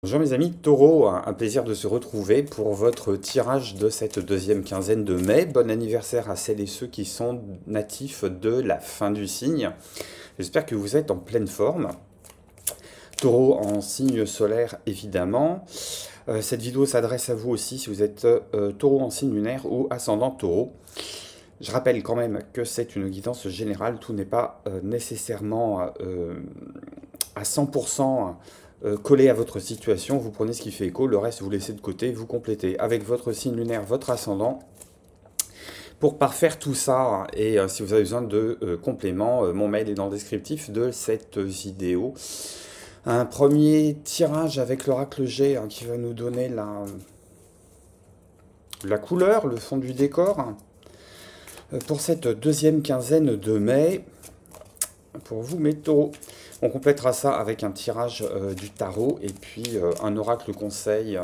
Bonjour mes amis, Taureau, un plaisir de se retrouver pour votre tirage de cette deuxième quinzaine de mai. Bon anniversaire à celles et ceux qui sont natifs de la fin du signe. J'espère que vous êtes en pleine forme. Taureau en signe solaire évidemment. Cette vidéo s'adresse à vous aussi si vous êtes Taureau en signe lunaire ou ascendant Taureau. Je rappelle quand même que c'est une guidance générale, tout n'est pas nécessairement à 100% collé à votre situation. Vous prenez ce qui fait écho, le reste vous laissez de côté, vous complétez avec votre signe lunaire, votre ascendant. Pour parfaire tout ça, et si vous avez besoin de compléments, mon mail est dans le descriptif de cette vidéo. Un premier tirage avec l'oracle G qui va nous donner la couleur, le fond du décor. Pour cette deuxième quinzaine de mai, pour vous mes taureaux, on complétera ça avec un tirage du tarot et puis un oracle conseil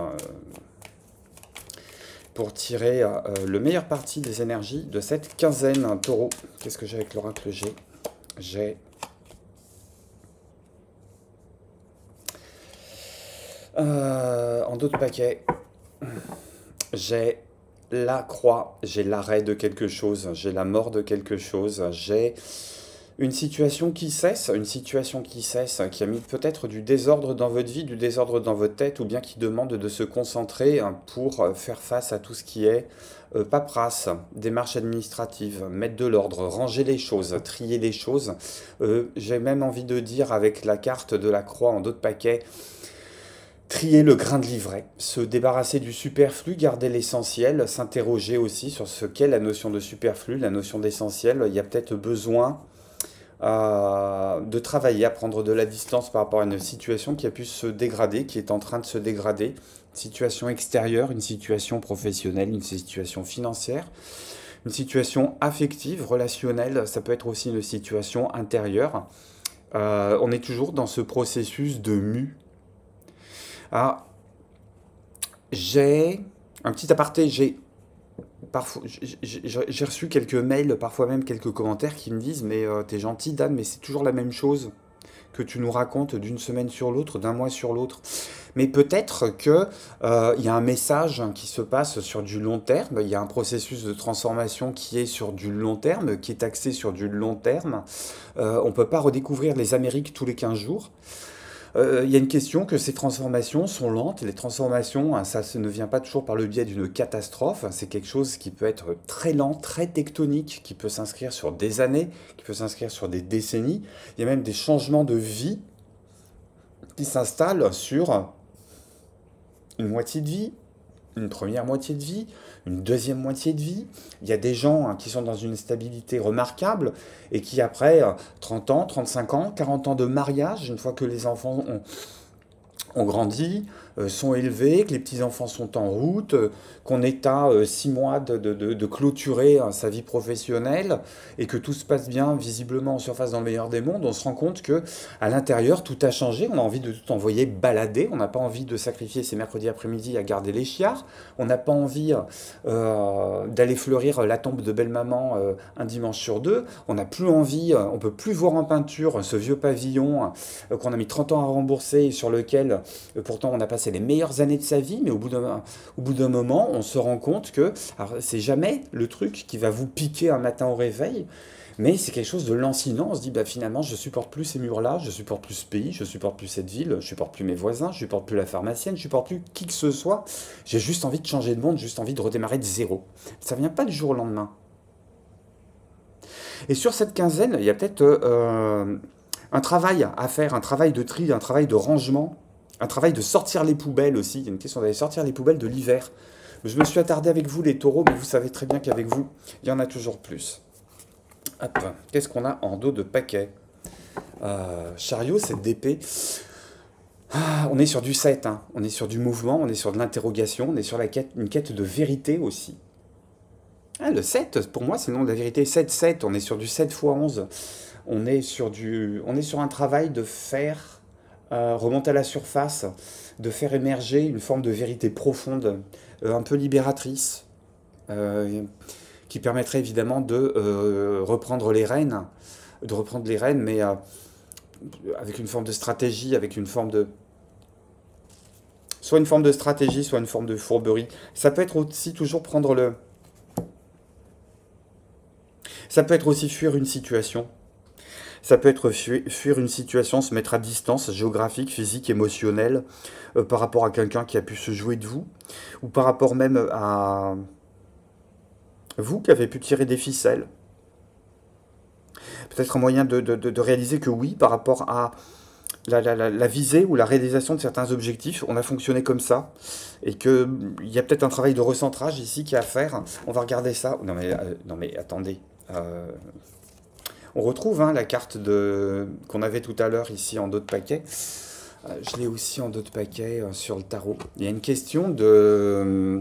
pour tirer le meilleur parti des énergies de cette quinzaine. Un taureau, qu'est-ce que j'ai avec l'oracle G? J'ai en dos de paquet, j'ai la croix, j'ai l'arrêt de quelque chose, j'ai la mort de quelque chose, j'ai une situation qui cesse, qui a mis peut-être du désordre dans votre vie, du désordre dans votre tête, ou bien qui demande de se concentrer pour faire face à tout ce qui est paperasse, démarche administrative, mettre de l'ordre, ranger les choses, trier les choses. J'ai même envie de dire avec la carte de la croix en dos de paquet, trier le grain de livret, se débarrasser du superflu, garder l'essentiel, s'interroger aussi sur ce qu'est la notion de superflu, la notion d'essentiel. Il y a peut-être besoin de travailler, à prendre de la distance par rapport à une situation qui a pu se dégrader, qui est en train de se dégrader, une situation extérieure, une situation professionnelle, une situation financière, une situation affective, relationnelle, ça peut être aussi une situation intérieure. On est toujours dans ce processus de mue. Alors, j'ai un petit aparté, j'ai reçu quelques mails, parfois même quelques commentaires qui me disent mais t'es gentil Dan, mais c'est toujours la même chose que tu nous racontes d'une semaine sur l'autre, d'un mois sur l'autre. Mais peut-être que y a un message qui se passe sur du long terme, il y a un processus de transformation qui est sur du long terme, qui est axé sur du long terme. On ne peut pas redécouvrir les Amériques tous les 15 jours. Il y a une question que ces transformations sont lentes. Les transformations, ça ne vient pas toujours par le biais d'une catastrophe. C'est quelque chose qui peut être très lent, très tectonique, qui peut s'inscrire sur des années, qui peut s'inscrire sur des décennies. Il y a même des changements de vie qui s'installent sur une moitié de vie, une première moitié de vie, une deuxième moitié de vie. Il y a des gens qui sont dans une stabilité remarquable et qui, après 30 ans, 35 ans, 40 ans de mariage, une fois que les enfants ont grandi, sont élevés, que les petits-enfants sont en route, qu'on est à 6 mois de clôturer sa vie professionnelle et que tout se passe bien visiblement en surface dans le meilleur des mondes, on se rend compte que à l'intérieur tout a changé, on a envie de tout envoyer balader, on n'a pas envie de sacrifier ses mercredis après-midi à garder les chiards, on n'a pas envie d'aller fleurir la tombe de belle-maman un dimanche sur deux, on n'a plus envie, on peut plus voir en peinture ce vieux pavillon qu'on a mis 30 ans à rembourser et sur lequel pourtant on a passé les meilleures années de sa vie, mais au bout d'un moment, on se rend compte que c'est jamais le truc qui va vous piquer un matin au réveil, mais c'est quelque chose de lancinant. On se dit, bah, finalement, je supporte plus ces murs-là, je supporte plus ce pays, je supporte plus cette ville, je supporte plus mes voisins, je supporte plus la pharmacienne, je supporte plus qui que ce soit. J'ai juste envie de changer de monde, juste envie de redémarrer de zéro. Ça vient pas du jour au lendemain. Et sur cette quinzaine, il y a peut-être un travail à faire, un travail de tri, un travail de rangement, un travail de sortir les poubelles aussi. Il y a une question d'aller sortir les poubelles de l'hiver. Je me suis attardé avec vous les taureaux, mais vous savez très bien qu'avec vous, il y en a toujours plus. Hop, qu'est-ce qu'on a en dos de paquet? Chariot, cette d'épée. On est sur du 7, hein. On est sur du mouvement, on est sur de l'interrogation, on est sur une quête de vérité aussi. Ah, le 7, pour moi, c'est le nom de la vérité. 7-7, on est sur du 7 x 11. On est sur un travail de faire remonter à la surface, de faire émerger une forme de vérité profonde, un peu libératrice, qui permettrait évidemment de reprendre les rênes, mais avec une forme de stratégie, avec une forme Soit une forme de stratégie, soit une forme de fourberie. Ça peut être aussi toujours prendre le... Ça peut être aussi fuir une situation. Ça peut être fuir une situation, se mettre à distance géographique, physique, émotionnelle par rapport à quelqu'un qui a pu se jouer de vous, ou par rapport même à vous qui avez pu tirer des ficelles. Peut-être un moyen de réaliser que oui, par rapport à la visée ou la réalisation de certains objectifs, on a fonctionné comme ça, et qu'il y a peut-être un travail de recentrage ici qui est à faire. On va regarder ça. Non mais attendez. Euh, on retrouve hein, la carte qu'on avait tout à l'heure ici en dos de paquet. Je l'ai aussi en dos de paquet sur le tarot. Il y a une question de...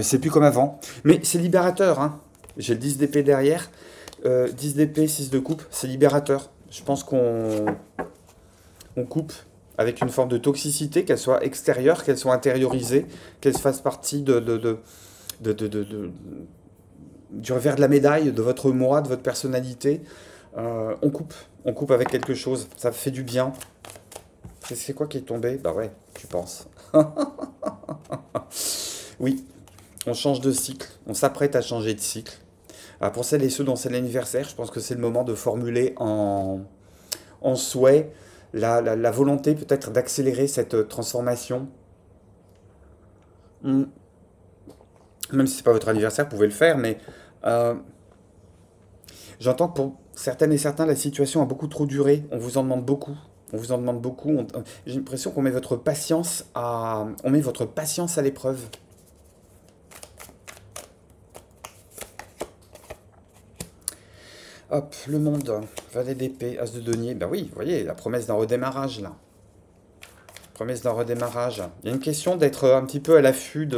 c'est plus comme avant. Mais c'est libérateur. Hein. J'ai le 10 d'épée derrière. 10 d'épée, 6 de coupe. C'est libérateur. Je pense qu'on coupe avec une forme de toxicité, qu'elle soit extérieure, qu'elle soit intériorisée, qu'elle fasse partie du revers de la médaille, de votre moi, de votre personnalité. On coupe avec quelque chose. Ça fait du bien. C'est quoi qui est tombé? Bah ouais, tu penses. Oui, on change de cycle. On s'apprête à changer de cycle. Pour celles et ceux dont c'est l'anniversaire, je pense que c'est le moment de formuler en souhait la volonté peut-être d'accélérer cette transformation. Hmm. Même si c'est pas votre anniversaire, vous pouvez le faire, mais j'entends que pour certaines et certains, la situation a beaucoup trop duré. On vous en demande beaucoup. On vous en demande beaucoup. J'ai l'impression qu'on met votre patience on met votre patience à l'épreuve. Hop, le monde, valet d'épée, as de denier. Ben oui, vous voyez, la promesse d'un redémarrage, là. Promesse d'un redémarrage. Il y a une question d'être un petit peu à l'affût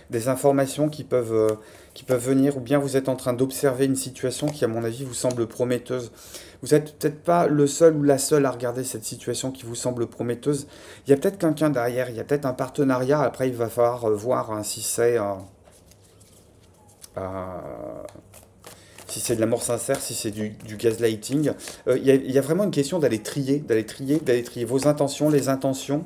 des informations qui peuvent venir, ou bien vous êtes en train d'observer une situation qui, à mon avis, vous semble prometteuse. Vous n'êtes peut-être pas le seul ou la seule à regarder cette situation qui vous semble prometteuse. Il y a peut-être quelqu'un derrière, il y a peut-être un partenariat. Après, il va falloir voir hein, si c'est... si c'est de l'amour sincère, si c'est du gaslighting. Il y a vraiment une question d'aller trier vos intentions, les intentions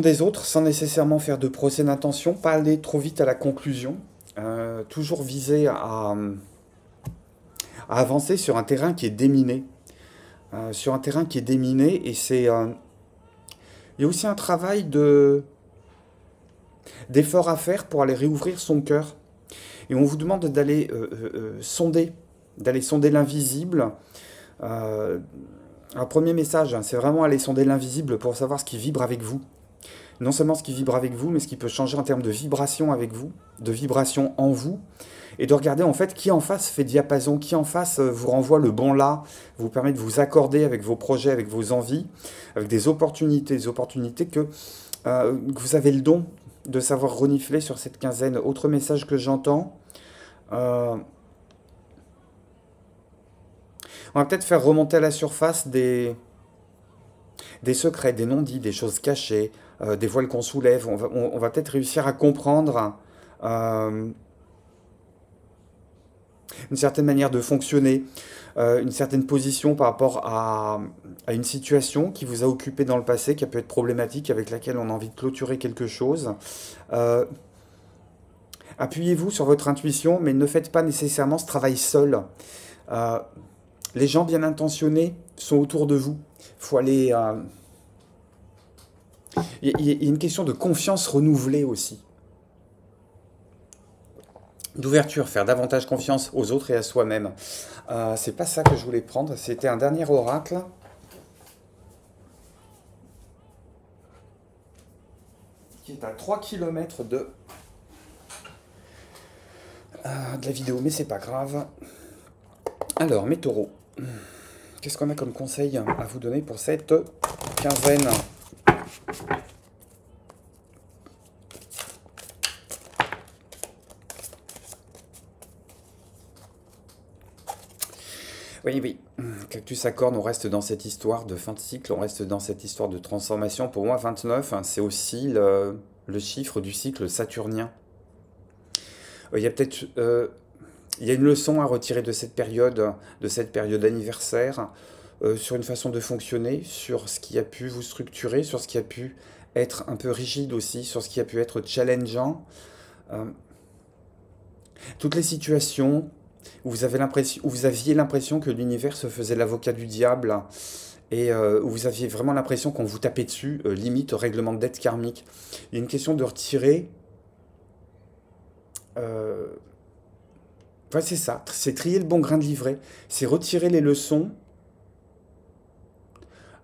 des autres, sans nécessairement faire de procès d'intention, pas aller trop vite à la conclusion, toujours viser à avancer sur un terrain qui est déminé. Et c'est... il y a aussi un travail d'effort à faire pour aller réouvrir son cœur. Et on vous demande d'aller sonder l'invisible. Un premier message, hein, c'est vraiment aller sonder l'invisible pour savoir ce qui vibre avec vous. Non seulement ce qui vibre avec vous, mais ce qui peut changer en termes de vibration avec vous, de vibration en vous, et de regarder en fait qui en face fait diapason, qui en face vous renvoie le bon là, vous permet de vous accorder avec vos projets, avec vos envies, avec des opportunités que vous avez le don de savoir renifler sur cette quinzaine. Autre message que j'entends, on va peut-être faire remonter à la surface des secrets, des non-dits, des choses cachées, des voiles qu'on soulève. On va peut-être réussir à comprendre une certaine manière de fonctionner, une certaine position par rapport à une situation qui vous a occupé dans le passé, qui a pu être problématique, avec laquelle on a envie de clôturer quelque chose. Appuyez-vous sur votre intuition, mais ne faites pas nécessairement ce travail seul. Les gens bien intentionnés sont autour de vous. Il faut aller... Il y a une question de confiance renouvelée aussi. D'ouverture, faire davantage confiance aux autres et à soi-même. C'est pas ça que je voulais prendre, c'était un dernier oracle. Qui est à 3 km de la vidéo, mais c'est pas grave. Alors, mes taureaux, qu'est-ce qu'on a comme conseil à vous donner pour cette quinzaine ? Oui. Cactus à cornes, on reste dans cette histoire de fin de cycle, on reste dans cette histoire de transformation. Pour moi, 29, hein, c'est aussi le chiffre du cycle saturnien. Il y a peut-être... il y a une leçon à retirer de cette période anniversaire, sur une façon de fonctionner, sur ce qui a pu vous structurer, sur ce qui a pu être un peu rigide aussi sur ce qui a pu être challengeant. Euh, Toutes les situations où où vous aviez l'impression que l'univers se faisait l'avocat du diable et où vous aviez vraiment l'impression qu'on vous tapait dessus, limite au règlement de dette karmique. Il y a une question de retirer. euh, ouais, c'est ça, c'est trier le bon grain de livret, c'est retirer les leçons,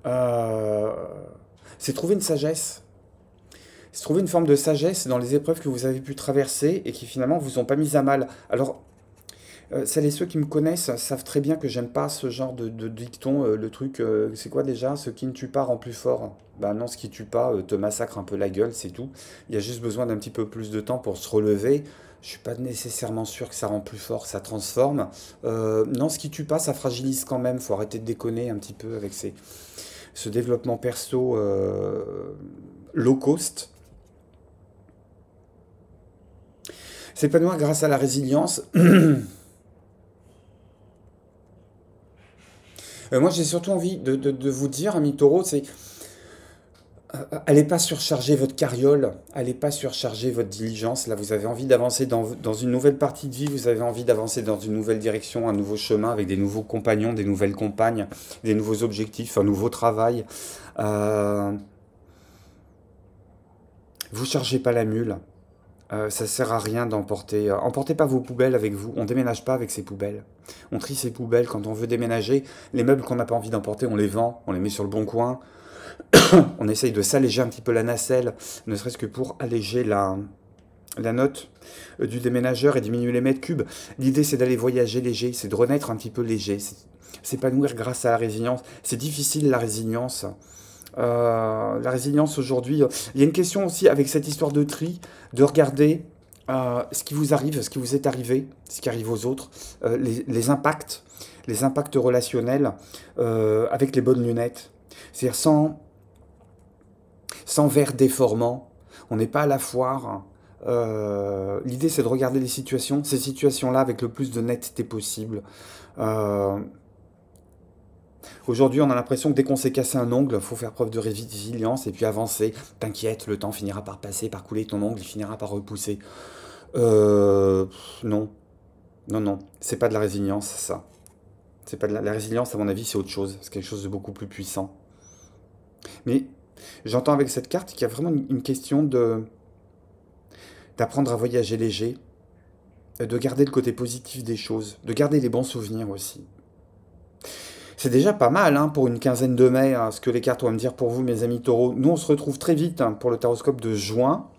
euh, c'est trouver une sagesse. C'est trouver une forme de sagesse dans les épreuves que vous avez pu traverser et qui finalement vous ont pas mis à mal. Alors, celles et ceux qui me connaissent savent très bien que j'aime pas ce genre de dicton. Le truc, c'est quoi déjà? Ce qui ne tue pas rend plus fort. Bah non, ce qui tue pas te massacre un peu la gueule, c'est tout. Il y a juste besoin d'un petit peu plus de temps pour se relever. Je suis pas nécessairement sûr que ça rend plus fort, ça transforme. Non, ce qui tue pas, ça fragilise quand même. Faut arrêter de déconner un petit peu avec ce développement perso low cost. S'épanouir grâce à la résilience. Moi, j'ai surtout envie de vous dire, ami Taureau, c'est allez pas surcharger votre carriole, allez pas surcharger votre diligence. Là, vous avez envie d'avancer dans une nouvelle partie de vie, vous avez envie d'avancer dans une nouvelle direction, un nouveau chemin avec des nouveaux compagnons, des nouvelles compagnes, des nouveaux objectifs, un nouveau travail. Euh, Vous chargez pas la mule. Ça sert à rien d'emporter. Emportez pas vos poubelles avec vous. On déménage pas avec ses poubelles. On trie ses poubelles quand on veut déménager. Les meubles qu'on n'a pas envie d'emporter, on les vend, on les met sur le bon coin. On essaye de s'alléger un petit peu la nacelle, ne serait-ce que pour alléger la note du déménageur et diminuer les mètres cubes. L'idée, c'est d'aller voyager léger, c'est de renaître un petit peu léger, c'est s'épanouir grâce à la résilience. C'est difficile, la résilience. La résilience aujourd'hui. Il y a une question aussi avec cette histoire de tri, de regarder ce qui vous arrive, ce qui vous est arrivé, ce qui arrive aux autres, les impacts relationnels avec les bonnes lunettes. C'est-à-dire sans verre déformant. On n'est pas à la foire. L'idée, c'est de regarder ces situations-là avec le plus de netteté possible. Euh, Aujourd'hui, on a l'impression que dès qu'on s'est cassé un ongle, il faut faire preuve de résilience et puis avancer. T'inquiète, le temps finira par passer, par couler ton ongle, il finira par repousser. Euh, non, non, non, c'est pas de la résilience, ça. C'est pas de la résilience, à mon avis, c'est autre chose. C'est quelque chose de beaucoup plus puissant. Mais j'entends avec cette carte qu'il y a vraiment une question d'apprendre à voyager léger, de garder le côté positif des choses, de garder les bons souvenirs aussi. C'est déjà pas mal hein, pour une quinzaine de mai, hein, ce que les cartes vont me dire pour vous, mes amis taureaux. Nous, on se retrouve très vite hein, pour le taroscope de juin.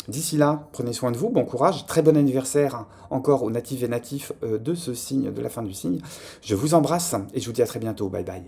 D'ici là, prenez soin de vous, bon courage, très bon anniversaire hein, encore aux natifs et natifs de ce signe, de la fin du signe. Je vous embrasse et je vous dis à très bientôt. Bye bye.